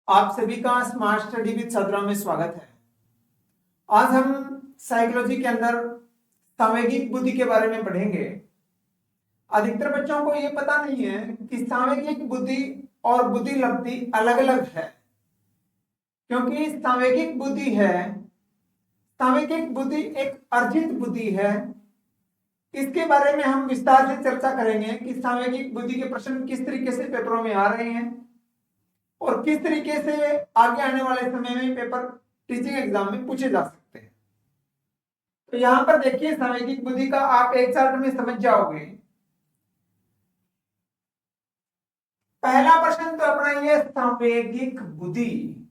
आप सभी का स्मार्ट स्टडी विद सदरा में स्वागत है। आज हम साइकोलॉजी के अंदर सामयिक बुद्धि के बारे में पढ़ेंगे। अधिकतर बच्चों को यह पता नहीं है कि सामयिक बुद्धि और बुद्धि लब्धि अलग अलग है, क्योंकि सामयिक बुद्धि एक अर्जित बुद्धि है। इसके बारे में हम विस्तार से चर्चा करेंगे कि सामयिक बुद्धि के प्रश्न किस तरीके से पेपरों में आ रहे हैं और किस तरीके से आगे आने वाले समय में पेपर टीचिंग एग्जाम में पूछे जा सकते हैं। तो यहां पर देखिए, सामयिक बुद्धि का आप एक चार्ट में समझ जाओगे। पहला प्रश्न तो अपना ये संवेगिक बुद्धि,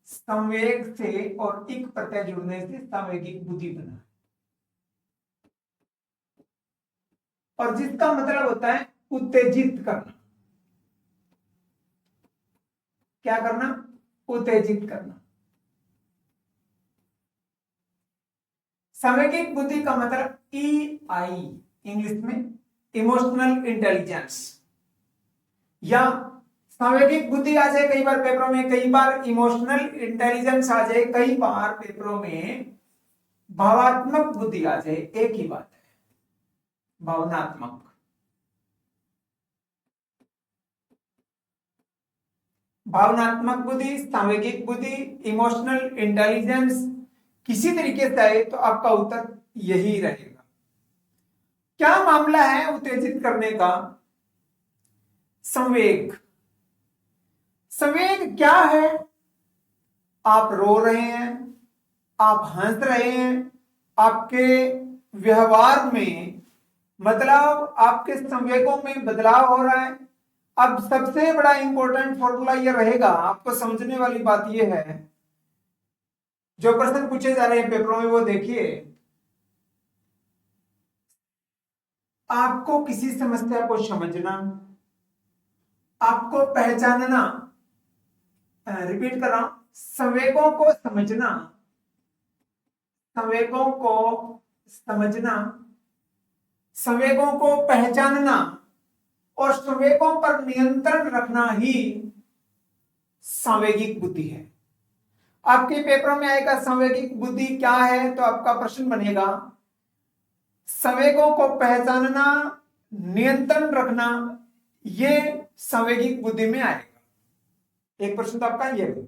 संवेग से और इक प्रत्यय जुड़ने से संवेगिक बुद्धि बना, और जिसका मतलब होता है उत्तेजित करना। क्या करना? उत्तेजित करना। सामयिक बुद्धि का मतलब EI, इंग्लिश में इमोशनल इंटेलिजेंस, या सामयिक बुद्धि आ जाए कई बार पेपरों में, कई बार इमोशनल इंटेलिजेंस आ जाए, कई बार पेपरों में भावात्मक बुद्धि आ जाए, एक ही बात है, भावनात्मक। भावनात्मक बुद्धि, सामयिक बुद्धि, इमोशनल इंटेलिजेंस किसी तरीके से आए तो आपका उत्तर यही रहेगा। क्या मामला है उत्तेजित करने का? संवेग। संवेग क्या है? आप रो रहे हैं, आप हंस रहे हैं, आपके व्यवहार में मतलब आपके संवेगों में बदलाव हो रहा है। अब सबसे बड़ा इंपॉर्टेंट फॉर्मूला यह रहेगा, आपको समझने वाली बात यह है, जो प्रश्न पूछे जा रहे हैं पेपरों में वो देखिए। आपको किसी समस्या को समझना, आपको पहचानना, रिपीट कर रहा हूं, संवेगों को समझना, संवेगों को समझना, संवेगों को पहचानना और संवेगों पर नियंत्रण रखना ही सांवेगिक बुद्धि है। आपके पेपरों में आएगा सांवेगिक बुद्धि क्या है, तो आपका प्रश्न बनेगा संवेगों को पहचानना, नियंत्रण रखना, ये सांवेगिक बुद्धि में आएगा। एक प्रश्न तो आपका ये है।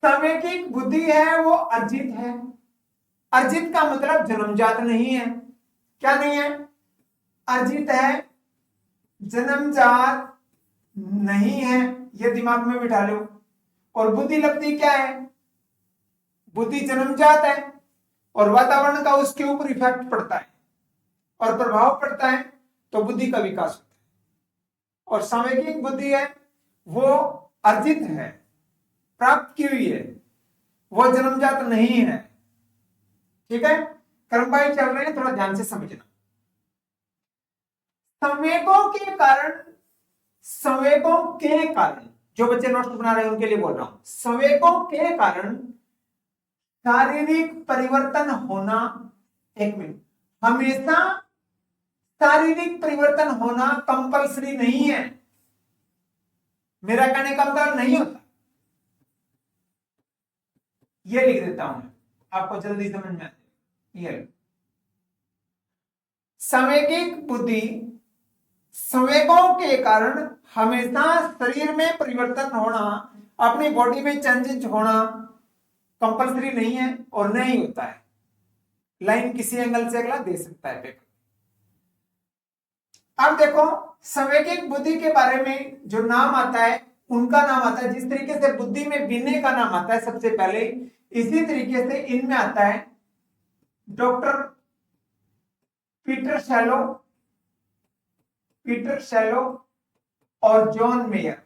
सांवेगिक बुद्धि है वो अर्जित है। अर्जित का मतलब जन्मजात नहीं है। क्या नहीं है? अर्जित है, जन्मजात नहीं है, ये दिमाग में बिठा लो। और बुद्धि लब्धि क्या है? बुद्धि जन्मजात है और वातावरण का उसके ऊपर इफेक्ट पड़ता है और प्रभाव पड़ता है तो बुद्धि का विकास होता है। और सामयिक बुद्धि है वो अर्जित है, प्राप्त की हुई है, वो जन्मजात नहीं है। ठीक है, कर्मबाई चल रहे हैं, थोड़ा ध्यान से समझना। संवेगों के कारण, संवेगों के कारण, जो बच्चे नोट्स बना रहे हैं उनके लिए बोल रहा हूं, संवेगों के कारण शारीरिक परिवर्तन होना, एक मिनट, हमेशा शारीरिक परिवर्तन होना कंपलसरी नहीं है। मेरा कहने का मतलब नहीं होता, ये लिख देता हूं, आपको जल्दी समझ में आ जाएगा। ये संवेगिक बुद्धि संवेगों के कारण हमेशा शरीर में परिवर्तन होना, अपनी बॉडी में चेंजेस होना कंपलसरी नहीं है और नहीं होता है। लाइन किसी एंगल से अगला दे सकता है पेपर। अब देखो, संवेगिक बुद्धि के बारे में जो नाम आता है उनका नाम आता है, जिस तरीके से बुद्धि में विनय का नाम आता है सबसे पहले, इसी तरीके से इनमें आता है डॉक्टर पीटर शैलो और जॉन मेयर।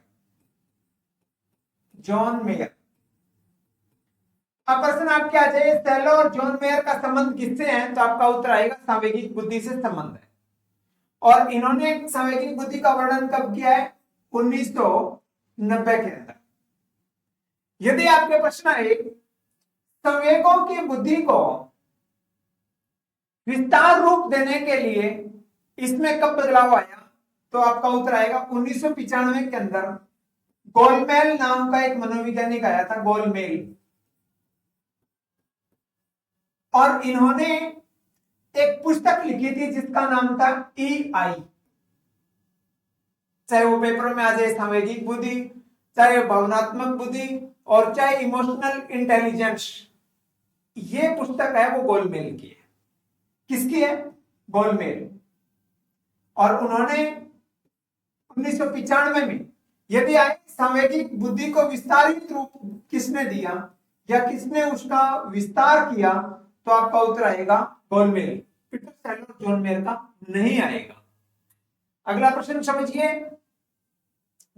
अब प्रश्न आपके आ जाए शैलो और जॉन मेयर का संबंध किससे है, तो आपका उत्तर आएगा सामयिक बुद्धि से संबंध है। और इन्होंने सामयिक बुद्धि का वर्णन कब किया है? 1990 के अंदर। यदि आपके प्रश्न आए संवेगों की बुद्धि को विस्तार रूप देने के लिए इसमें कब बदलाव आया, तो आपका उत्तर आएगा 1995 के अंदर गोलमेल नाम का एक मनोवैज्ञानिक आया था, गोलमेल, और इन्होंने एक पुस्तक लिखी थी जिसका नाम था EI। चाहे वो पेपरों में आ जाए सामाजिक बुद्धि, चाहे भावनात्मक बुद्धि, और चाहे इमोशनल इंटेलिजेंस, ये पुस्तक है वो गोलमेल की है। किसकी है? गोलमेल। और उन्होंने 1995 में यदि आए सांवेगिक बुद्धि को विस्तारित रूप किसने दिया या किसने उसका विस्तार किया, तो आपका उत्तर आएगा गोलमेल। पीटर सैलर जॉन मेयर का नहीं आएगा। अगला प्रश्न समझिए।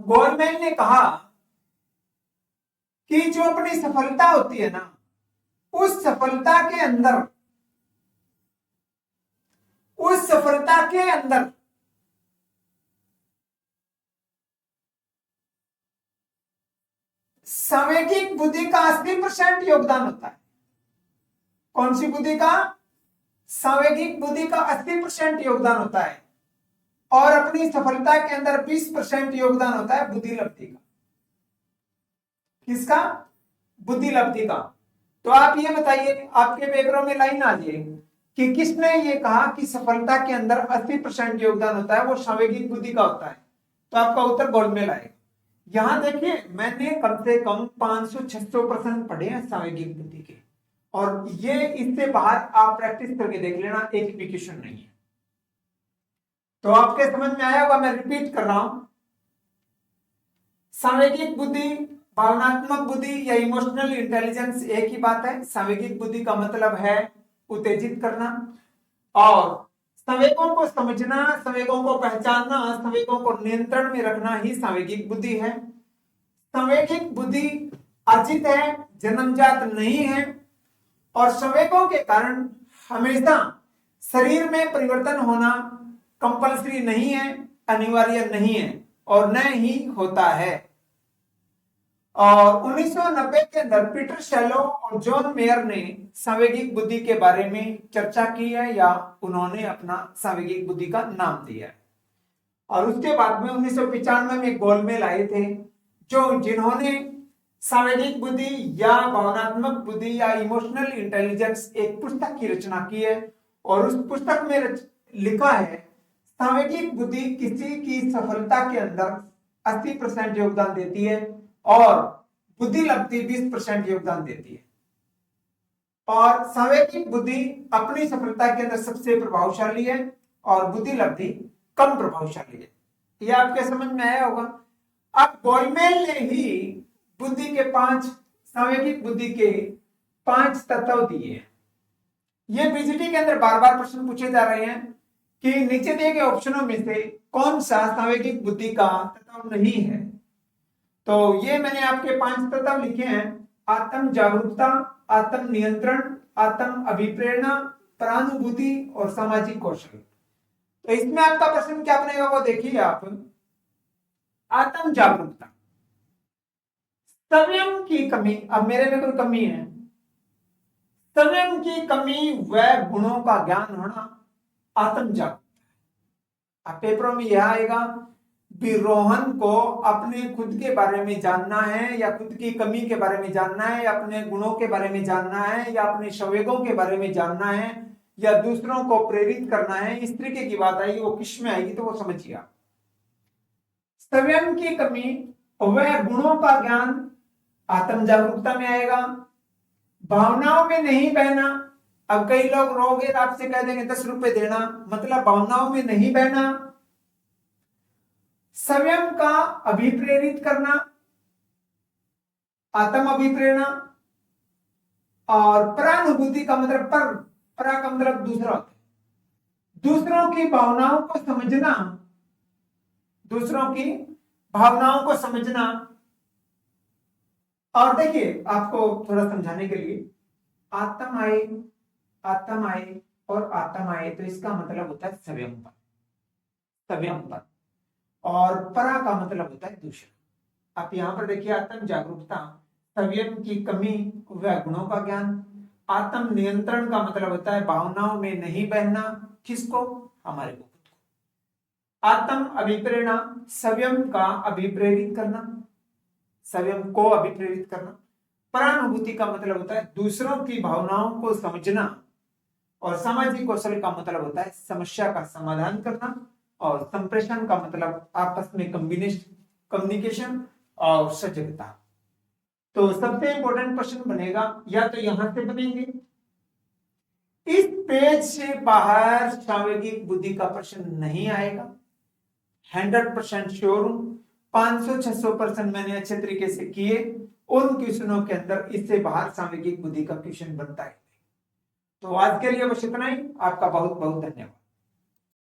गोलमेल ने कहा कि जो अपनी सफलता होती है ना, उस सफलता के अंदर सांवेगिक बुद्धि का 80% योगदान होता है। कौन सी बुद्धि का? सांवेगिक बुद्धि का 80% योगदान होता है, और अपनी सफलता के अंदर 20% योगदान होता है बुद्धि लब्धि का। किसका? बुद्धि लब्धि का। तो आप ये बताइए, आपके पेपरों में लाइन आ जाए कि किसने ये कहा कि सफलता के अंदर 80% योगदान होता है, वो सांवेगिक बुद्धि का होता है, तो आपका उत्तर गोलमेल आएगा। यहां देखिए, मैंने कम से कम 500-600 प्रश्न पढ़े हैं सांवेगिक बुद्धि के, और ये इससे बाहर आप प्रैक्टिस करके देख लेना, एक भी क्वेश्चन नहीं है। तो आपके समझ में आया होगा, मैं रिपीट कर रहा हूं। सांवेगिक बुद्धि, भावनात्मक बुद्धि या इमोशनल इंटेलिजेंस एक ही बात है। सांवेगिक बुद्धि का मतलब है उत्तेजित करना, और संवेगों को समझना, संवेगों को पहचानना, संवेगों को नियंत्रण में रखना ही सांवेगिक बुद्धि है। संवेगिक बुद्धि अर्जित है, जन्मजात नहीं है, और संवेगों के कारण हमेशा शरीर में परिवर्तन होना कंपल्सरी नहीं है, अनिवार्य नहीं है, और न ही होता है। और 1990 के अंदर पीटर सैलो और जॉन मेयर ने सांवेगिक बुद्धि के बारे में चर्चा की है, या उन्होंने अपना सांवेगिक बुद्धि का नाम दिया है। और उसके बाद में 1995 में गोलमेल आए थे, जिन्होंने सांवेगिक बुद्धि या भावनात्मक बुद्धि या इमोशनल इंटेलिजेंस एक पुस्तक की रचना की है, और उस पुस्तक में लिखा है सांवेगिक बुद्धि किसी की सफलता के अंदर 80% योगदान देती है, और बुद्धि लब्धि 20% योगदान देती है, और सांवेगिक बुद्धि अपनी सफलता के अंदर सबसे प्रभावशाली है, और बुद्धि लब्धि कम प्रभावशाली है। यह आपके समझ में आया होगा। अब गोलमेल ने ही बुद्धि के सांवेगिक बुद्धि के 5 तत्व दिए हैं। ये बीजीटी के अंदर बार बार प्रश्न पूछे जा रहे हैं कि नीचे दिए गए ऑप्शनों में से कौन सा सांवेगिक बुद्धि का तत्व नहीं है। तो ये मैंने आपके 5 तत्व लिखे हैं: आत्म जागरूकता, आत्म नियंत्रण, आत्म अभिप्रेरणा, परानुभूति और सामाजिक कौशल। तो इसमें आपका प्रश्न क्या बनेगा वो देखिए आप। आत्म जागरूकता, संयम की कमी। अब मेरे में कोई कमी है? संयम की कमी व गुणों का ज्ञान होना आत्म जागरूकता। अब पेपरों में यह आएगा भी रोहन को अपने खुद के बारे में जानना है, या खुद की कमी के बारे में जानना है, या अपने गुणों के बारे में जानना है, या अपने संवेगों के बारे में जानना है, या दूसरों को प्रेरित करना है। इस तरीके की बात आएगी, वो किस में आएगी तो वो समझिए। संयम की कमी वह गुणों का ज्ञान आत्म जागरूकता में आएगा। भावनाओं में नहीं बहना। अब कई लोग रोगे आपसे कह देंगे 10 रुपए देना, मतलब भावनाओं में नहीं बहना। संयम का अभिप्रेरित करना, आत्म अभिप्रेरणा। और परानुभूति का मतलब परा का मतलब दूसरा होता है, दूसरों की भावनाओं को समझना, दूसरों की भावनाओं को समझना। और देखिए आपको थोड़ा समझाने के लिए, आत्म आए और आत्म आए, तो इसका मतलब होता है संयम पर, और परा का मतलब होता है दूसरा। आप यहां पर देखिए, आत्म जागरूकता, संयम की कमी व गुणों का ज्ञान, आत्म नियंत्रण का मतलब होता है भावनाओं में नहीं बहना। किसको? हमारे को खुद को। आत्म अभिप्रेरणा, स्वयं का अभिप्रेरित करना, स्वयं को अभिप्रेरित करना। परानुभूति का मतलब होता है दूसरों की भावनाओं को समझना, और सामाजिक कौशल का मतलब होता है समस्या का समाधान करना, और संप्रेषण का मतलब आपस में कम्युनिकेशन और सजगता। तो सबसे इंपॉर्टेंट प्रश्न बनेगा, या तो यहां से बनेंगे, इस पेज से बाहर सांवेगिक बुद्धि का प्रश्न नहीं आएगा, 100% श्योर हूं। 500-600% मैंने अच्छे तरीके से किए, उन क्वेश्चनों के अंदर इससे बाहर सांवेगिक बुद्धि का क्वेश्चन बनता है। तो आज के लिए बस इतना ही। आपका बहुत बहुत धन्यवाद।